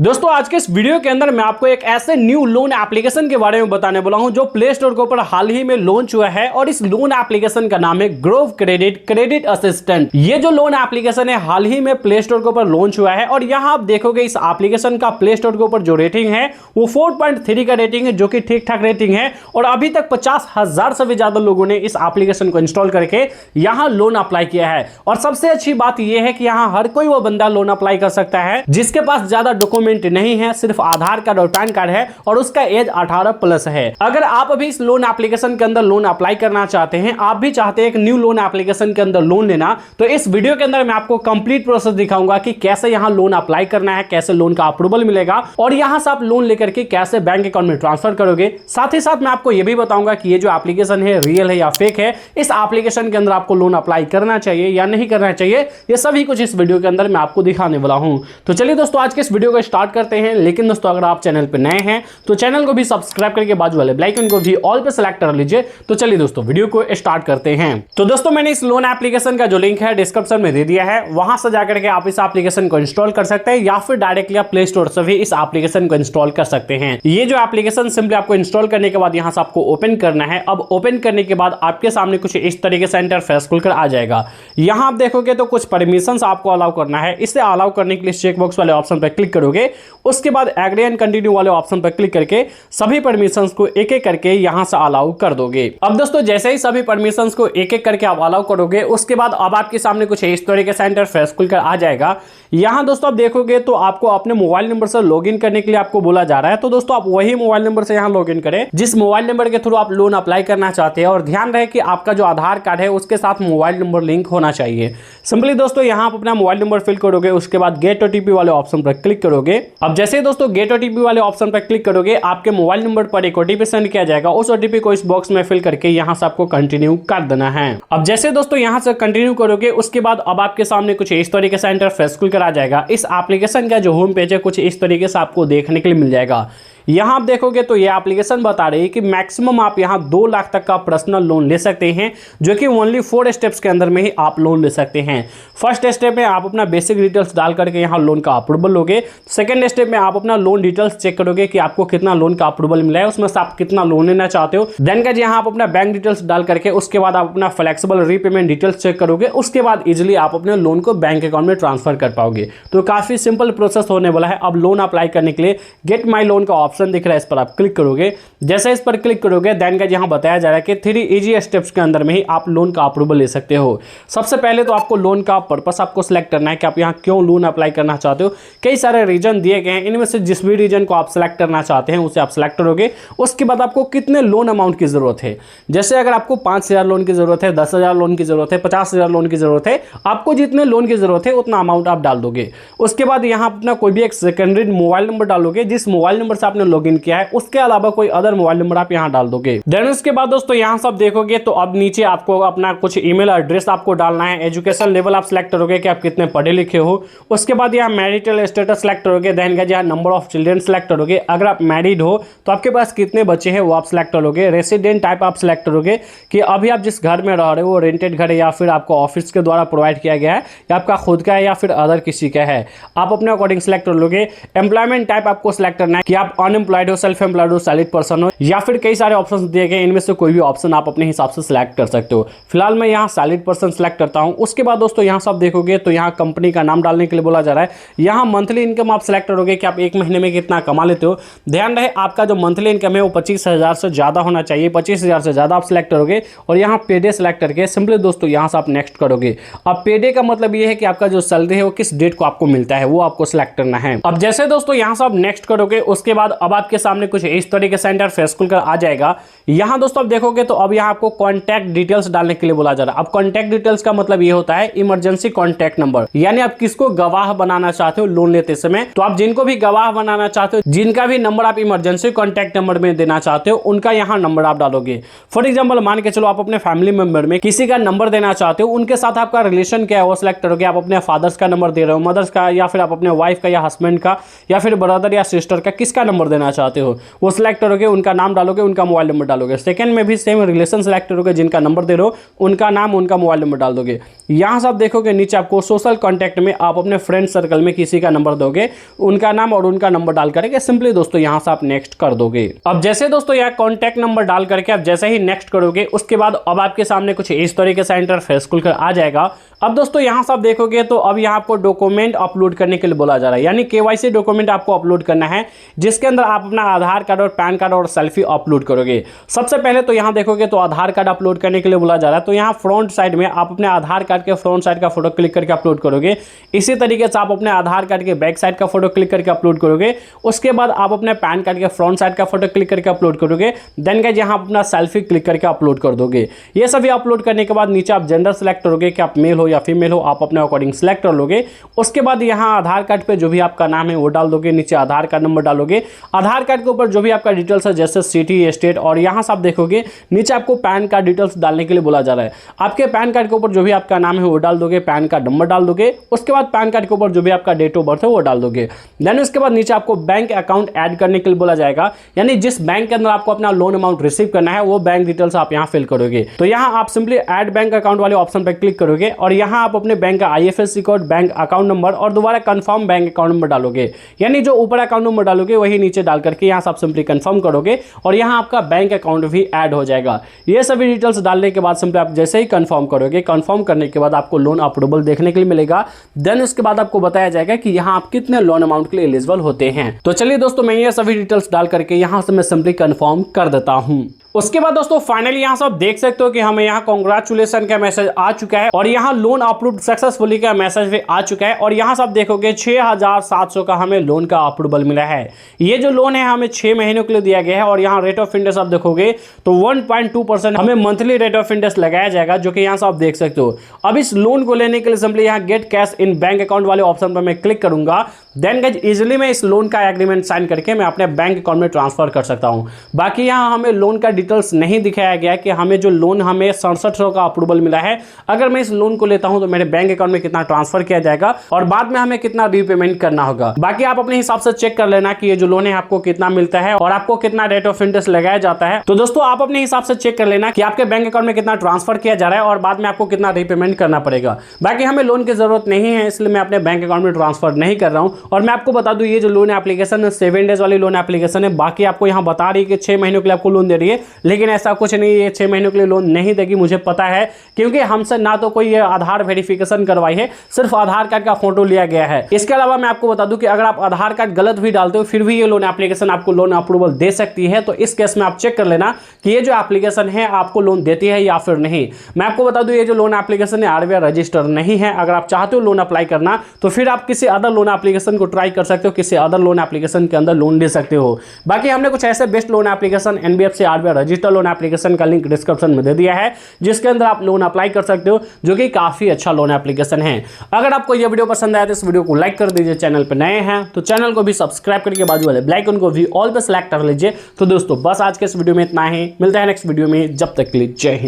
दोस्तों आज के इस वीडियो के अंदर मैं आपको एक ऐसे न्यू लोन एप्लीकेशन के बारे में बताने वाला हूं जो प्ले स्टोर के ऊपर हाल ही में लॉन्च हुआ है और इस लोन एप्लीकेशन का नाम है ग्रोव क्रेडिट असिस्टेंट। ये जो लोन एप्लीकेशन है हाल ही में प्ले स्टोर के ऊपर लॉन्च हुआ है और यहां आप देखोगे इस एप्लीकेशन का प्ले स्टोर के ऊपर जो रेटिंग है वो 4.3 का रेटिंग है, जो कि ठीक ठाक रेटिंग है। और अभी तक 50,000 से भी ज्यादा लोगों ने इस एप्लीकेशन को इंस्टॉल करके यहां लोन अप्लाई किया है। और सबसे अच्छी बात यह है कि यहां हर कोई वो बंदा लोन अप्लाई कर सकता है जिसके पास ज्यादा डॉक्यूमेंट नहीं है, सिर्फ आधार कार्ड और पैन कार्ड है और उसका एज 18+ है। अगर आप अभी इस लोन एप्लीकेशन के अंदर लोन अप्लाई करना चाहते हैं, आप भी चाहते हैं एक न्यू लोन एप्लीकेशन के अंदर लोन लेना, तो इस वीडियो के अंदर मैं आपको कंप्लीट प्रोसेस दिखाऊंगा कि कैसे यहां लोन अप्लाई करना है, कैसे लोन का अप्रूवल मिलेगा और यहां से आप लोन लेकर के कैसे बैंक अकाउंट में ट्रांसफर करोगे। साथ ही साथ मैं आपको यह भी बताऊंगा कि ये जो एप्लीकेशन है रियल है या फेक है, इस एप्लीकेशन के अंदर आपको लोन अप्लाई करना चाहिए या नहीं करना चाहिए, ये सभी कुछ इस वीडियो के अंदर मैं आपको दिखाने वाला हूं। तो चलिए दोस्तों आज के इस वीडियो को स्टार्ट करते हैं। लेकिन दोस्तों अगर आप चैनल पे नए हैं तो चैनल को भी सब्सक्राइब करके बाजू वाले बेल आइकन को भी ऑल पे सेलेक्ट कर लीजिए। तो चलिए दोस्तों वीडियो को स्टार्ट करते हैं। तो दोस्तों मैंने इस लोन एप्लीकेशन का जो लिंक है डिस्क्रिप्शन में दे दिया है, वहां से जाकर के आप इस एप्लीकेशन को इंस्टॉल कर सकते हैं या फिर डायरेक्टली आप प्ले स्टोर से भी इस एप्लीकेशन को इंस्टॉल कर सकते हैं। ये जो एप्लीकेशन सिंपली आपको इंस्टॉल करने के बाद यहां से आपको ओपन करना है। अब ओपन करने के बाद आपके सामने कुछ इस तरीके से इंटरफेस खुलकर आ जाएगा। यहां आप देखोगे तो कुछ परमिशंस आपको अलाउ करना है। इसे अलाउ करने के लिए चेक बॉक्स वाले ऑप्शन पर क्लिक करोगे, उसके बाद एग्री एंड कंटिन्यू वाले ऑप्शन पर क्लिक करके सभी परमिशंस को एक एक करके यहां से अलाउ कर दोगे। अब दोस्तों जैसे ही सभी परमिशंस को एक एक करके आप अलाउ करोगे, उसके बाद अब आपके सामने कुछ इस तरीके से इंटरफेस खुलकर आ जाएगा। यहां दोस्तों आप देखोगे तो आपको अपने मोबाइल नंबर से लॉगिन करने के लिए आपको बोला जा रहा है। तो दोस्तों आप वही मोबाइल नंबर से यहां लॉगिन करें जिस मोबाइल नंबर के थ्रू आप लोन अप्लाई करना चाहते हैं। और ध्यान रहे कि आपका जो आधार कार्ड है उसके साथ मोबाइल नंबर लिंक होना चाहिए। सिंपली दोस्तों यहां आप अपना मोबाइल नंबर फिल करोगे, उसके बाद गेट ओटीपी वाले ऑप्शन पर क्लिक करोगे। अब जैसे ही दोस्तों गेट ओटीपी वाले ऑप्शन पर क्लिक करोगे, आपके मोबाइल नंबर पर एक ओटीपी सेंड किया जाएगा। उस ओटीपी को इस बॉक्स में फिल करके यहां से आपको कंटिन्यू कर देना है। अब जैसे दोस्तों यहां से कंटिन्यू करोगे, उसके बाद अब आपके सामने कुछ इस तरीके से इंटरफेस खुलकर आ जाएगा। इस एप्लीकेशन का जो होम पेज है कुछ इस तरीके से आपको देखने के लिए मिल जाएगा। यहां आप देखोगे तो ये एप्लीकेशन बता रही है कि मैक्सिमम आप यहां 2 लाख तक का पर्सनल लोन ले सकते हैं, जो कि ओनली 4 स्टेप्स के अंदर में ही आप लोन ले सकते हैं। फर्स्ट स्टेप में आप अपना बेसिक डिटेल्स डाल करके यहां लोन का अप्रूवल लोगे। सेकंड स्टेप में आप अपना लोन डिटेल्स चेक करोगे कि आपको कितना लोन का अप्रूवल मिला है, उसमें से आप कितना लोन लेना चाहते हो। देन का यहां आप अपना बैंक डिटेल्स डाल करके उसके बाद आप अपना फ्लेक्सिबल रीपेमेंट डिटेल्स चेक करोगे। उसके बाद इजिली आप अपने लोन को बैंक अकाउंट में ट्रांसफर कर पाओगे। तो काफी सिंपल प्रोसेस होने वाला है। अब लोन अप्लाई करने के लिए गेट माई लोन का ऑप्शन दिख रहा है, इस पर आप क्लिक करोगे। जैसे इस पर क्लिक करोगे देन का यहां बताया जा रहा है कि 3 इजी स्टेप्स के अंदर में ही आप लोन का अप्रूवल ले सकते हो। सबसे पहले तो आपको लोन का पर्पस आपको सिलेक्ट करना है कि आप यहां क्यों लोन अप्लाई करना चाहते हो। कई सारे रीजन दिए गए हैं, इनमें से जिस भी रीजन को आप सिलेक्ट करना चाहते हैं उसे आप सिलेक्ट करोगे। उसके बाद आपको कितने लोन अमाउंट की जरूरत है, जैसे अगर आपको 5,000 लोन की जरूरत है, 10,000 लोन की जरूरत है, 50,000 लोन की जरूरत है, आपको जितने लोन की जरूरत है उतना अमाउंट आप डाल दोगे। उसके बाद यहां अपना कोई भी एक सेकेंडरी मोबाइल नंबर डालोगे, जिस मोबाइल नंबर से आपने लॉगिन किया है उसके अलावा कोई अदर मोबाइल नंबर आप यहां डाल दोगे। देन उसके बाद दोस्तों यहां सब देखोगे तो अब नीचे आपको अपना कुछ ईमेल एड्रेस आपको डालना है। एजुकेशन लेवल आप सिलेक्ट करोगे कि आप कितने पढ़े लिखे हो। उसके बाद यहां मैरिटल स्टेटस सिलेक्ट करोगे। देन का यहां नंबर ऑफ चिल्ड्रन सिलेक्ट करोगे। अगर आप मैरिड हो तो आपके पास कितने बच्चे हैं वो आप सिलेक्ट करोगे। रेसिडेंट टाइप आप सिलेक्ट करोगे कि अभी आप जिस घर में रह रहे हो वो रेंटेड घर है या फिर आपको ऑफिस के द्वारा प्रोवाइड किया गया है या आपका खुद का है या फिर अदर किसी का है, आप अपने अकॉर्डिंग सिलेक्ट कर लोगे। एम्प्लॉयमेंट टाइप आपको सिलेक्ट करना है कि आप अनएम्प्लॉयड हो, सेल्फ एम्प्लॉयड हो, सैलरीड पर्सन हो या फिर कई सारे ऑप्शंस दिए गए, इनमें से कोई भी ऑप्शन आप अपने हिसाब से सिलेक्ट कर सकते हो। फिलहाल मैं यहाँ सैलरीड पर्सन सिलेक्ट करता हूँ। उसके बाद दोस्तों यहाँ सब देखोगे तो यहाँ कंपनी का नाम डालने के लिए बोला जा रहा है। यहाँ मंथली इनकम आप सिलेक्ट करोगे कि आप एक महीने में कितना कमा लेते हो। ध्यान रहे आपका जो मंथली इनकम है वो 25,000 से ज्यादा होना चाहिए। 25,000 से ज्यादा आप सिलेक्ट करोगे और यहाँ पे डे सिलेक्ट करके सिंपली दोस्तों यहाँ से आप नेक्स्ट करोगे। अब पे डे का मतलब ये है कि आपका जो सैलरी है वो किस डेट को आपको मिलता है वो आपको सिलेक्ट करना है। अब जैसे दोस्तों यहाँ से आप नेक्स्ट करोगे, उसके बाद अब आपके सामने कुछ इस तरीके से इंटरफेस खुलकर आ जाएगा। यहां दोस्तों आप देखोगे तो अब यहां आपको कॉन्टैक्ट डिटेल्स डालने के लिए बोला जा रहा है। अब कॉन्टैक्ट डिटेल्स का मतलब ये होता है इमरजेंसी कॉन्टैक्ट नंबर, यानी आप किसको गवाह बनाना चाहते हो लोन लेते समय, तो आप जिनको भी गवाह बनाना चाहते हो, जिनका भी नंबर आप इमरजेंसी कॉन्टैक्ट नंबर में देना चाहते हो, उनका यहां नंबर आप डालोगे। फॉर एग्जाम्पल मान के चलो आप अपने फैमिली मेंबर में किसी का नंबर देना चाहते हो, उनके साथ आपका रिलेशन क्या है वो सिलेक्ट करोगे। आप अपने फादर्स का नंबर दे रहे हो, मदर्स का, या फिर आप अपने वाइफ का या हस्बैंड का या फिर ब्रदर या सिस्टर का, किसका नंबर देना चाहते हो वो सिलेक्ट करोगे, उनका नाम डालोगे, उनका मोबाइल नंबर डालोगे। सेकंड में भी सेम रिलेशन सेलेक्ट करोगे, जिनका नंबर दे रहे हो उनका नाम, उनका मोबाइल नंबर डाल दोगे। यहाँ से आप देखोगे नीचे आपको सोशल कॉन्टैक्ट में आप अपने फ्रेंड सर्कल में किसी का नंबर दोगे, उनका नाम और उनका नंबर डाल करके सिंपली दोस्तों यहाँ से आप नेक्स्ट कर दोगे। अब जैसे दोस्तों यहाँ कॉन्टैक्ट नंबर डाल करके आप जैसे ही नेक्स्ट करोगे उसके बाद अब आपके सामने कुछ इस तरीके से इंटरफेस खुलकर आ जाएगा। अब दोस्तों यहाँ से आप देखोगे तो अब यहाँ आपको डॉक्यूमेंट अपलोड करने के लिए बोला जा रहा है, यानी केवाईसी डॉक्यूमेंट आपको अपलोड करना है, जिसके अंदर आप अपना आधार कार्ड और पैन कार्ड और सेल्फी अपलोड करोगे। सबसे पहले तो यहाँ देखोगे तो आधार कार्ड अपलोड करने के लिए बोला जा रहा है, तो यहाँ फ्रंट साइड में आप अपने आधार कार्ड के फ्रंट साइड का फोटो क्लिक करके अपलोड करोगे। इसी तरीके से आप अपने आधार कार्ड के बैक साइड का फोटो क्लिक करके अपलोड करोगे। उसके बाद आप अपने पैन कार्ड के फ्रंट साइड का फोटो क्लिक करके अपलोड करोगे। देन गाइस यहाँ अपना सेल्फी क्लिक करके अपलोड कर दोगे। ये सभी अपलोड करने के बाद नीचे आप जेंडर सेलेक्ट करोगे कि आप मेल हो या फीमेल हो, आप अपने अकॉर्डिंग सेलेक्ट कर लोगे। उसके बाद यहाँ आधार कार्ड पे जो भी आपका नाम है वो डाल दोगे, नीचे आधार कार्ड नंबर डालोगे। आधार कार्ड के ऊपर जो भी आपका डिटेल्स है जैसे सिटी, स्टेट, और यहाँ से आप देखोगे नीचे आपको पैन कार्ड डिटेल्स डालने के लिए बोला जा रहा है। आपके पैन कार्ड के ऊपर जो भी आपका नाम है वो डाल दोगे, पैन कार्ड नंबर डाल दोगे। उसके बाद पैन कार्ड के ऊपर जो भी आपका डेट ऑफ बर्थ है वो डाल दोगे। देन उसके बाद नीचे आपको बैंक अकाउंट ऐड करने के लिए बोला जाएगा, यानी जिस बैंक के अंदर आपको अपना लोन अमाउंट रिसीव करना है वो बैंक डिटेल्स आप यहाँ फिल करोगे। तो यहाँ आप सिंपली ऐड बैंक अकाउंट वाले ऑप्शन पर क्लिक करोगे और यहाँ आप अपने बैंक का IFSC code, bank account number और दोबारा कंफर्म बैंक अकाउंट नंबर डालोगे, यानी जो ऊपर अकाउंट नंबर डालोगे वही नीचे डाल करके यहाँ से आप सिंपली कंफर्म करोगे और यहाँ आपका बैंक अकाउंट भी ऐड हो जाएगा। ये सभी डिटेल्स डालने के बाद सिंपली आप जैसे ही कंफर्म करोगे, कंफर्म करने के बाद आपको लोन अप्रूवल देखने के लिए मिलेगा। देन उसके बाद आपको बताया जाएगा कि यहाँ आप कितने लोन अमाउंट के लिए एलिजिबल होते हैं। तो चलिए दोस्तों मैं ये सभी डिटेल्स डाल करके यहाँ से मैं सिंपली कंफर्म कर देता हूँ। उसके बाद दोस्तों फाइनली यहाँ से आप देख सकते हो कि हमें यहाँ कांग्रेचुलेशन का मैसेज आ चुका है और यहाँ लोन अप्रूव्ड सक्सेसफुली का मैसेज भी आ चुका है। और यहाँ से आप देखोगे 6700 का हमें लोन का अप्रूवल मिला है। ये जो लोन है हमें 6 महीनों के लिए दिया गया है और यहाँ रेट ऑफ इंटरेस्ट आप देखोगे तो 1.2% हमें मंथली रेट ऑफ इंटरेस्ट लगाया जाएगा, जो कि यहाँ से आप देख सकते हो। अब इस लोन को लेने के लिए सिंपली यहाँ gate cash in bank account वाले ऑप्शन पर मैं क्लिक करूंगा। देन गाइस इजिली मैं इस लोन का एग्रीमेंट साइन करके मैं अपने बैंक अकाउंट में ट्रांसफर कर सकता हूँ। बाकी यहाँ हमें लोन का डिटेल्स नहीं दिखाया गया कि हमें जो लोन हमें 6700 का अप्रूवल मिला है, अगर मैं इस लोन को लेता हूं तो मेरे बैंक अकाउंट में कितना ट्रांसफर किया जाएगा और बाद में हमें कितना रीपेमेंट करना होगा। बाकी आप अपने हिसाब से चेक कर लेना कि ये जो लोन है आपको कितना मिलता है और आपको कितना रेट ऑफ इंटरेस्ट लगाया जाता है। तो दोस्तों आप अपने हिसाब से चेक कर लेना कि आपके बैंक अकाउंट में कितना ट्रांसफर किया जा रहा है और बाद में आपको कितना रीपेमेंट करना पड़ेगा। बाकी हमें लोन की जरूरत नहीं है, इसलिए मैं अपने बैंक अकाउंट में ट्रांसफर नहीं कर रहा हूं। और मैं आपको बता दूं ये जो लोन एप्लीकेशन 7 डेज वाली लोन एप्लीकेशन है। बाकी आपको यहाँ बता रही है कि 6 महीनों के लिए आपको लोन दे रही है, लेकिन ऐसा कुछ नहीं है, 6 महीनों के लिए लोन नहीं देगी, मुझे पता है, क्योंकि हमसे ना तो कोई आधार वेरिफिकेशन करवाई है, सिर्फ आधार कार्ड का फोटो लिया गया है। इसके अलावा मैं आपको बता दूं कि अगर आप आधार कार्ड गलत भी डालते हो फिर भी ये लोन एप्लीकेशन आपको लोन अप्रूवल दे सकती है। तो इस केस में आप चेक कर लेना कि ये जो एप्लीकेशन है आपको लोन देती है या फिर नहीं। मैं आपको बता दूं ये जो लोन एप्लीकेशन है RBI रजिस्टर नहीं है। अगर आप चाहते हो लोन अप्लाई करना तो फिर आप किसी अदर लोन एप्लीकेशन को ट्राई कर सकते हो, किसी अदर लोन एप्लीकेशन के अंदर लोन ले सकते हो। बाकी हमने कुछ ऐसे best loan application NBFC RBI register loan application का लिंक डिस्क्रिप्शन में दे दिया है, जिसके अंदर आप लोन अप्लाई कर सकते हो, जो कि काफी अच्छा लोन एप्लीकेशन है। अगर आपको यह वीडियो पसंद आया तो इस वीडियो को लाइक कर दीजिए। चैनल पर नए हैं तो चैनल को भी सब्सक्राइब करके बाजू वाले बेल आइकन को भी ऑल पे सेलेक्ट कर लीजिए। तो दोस्तों बस आज के इस वीडियो में इतना ही, मिलते हैं नेक्स्ट वीडियो में, जब तक के लिए जय हिंद।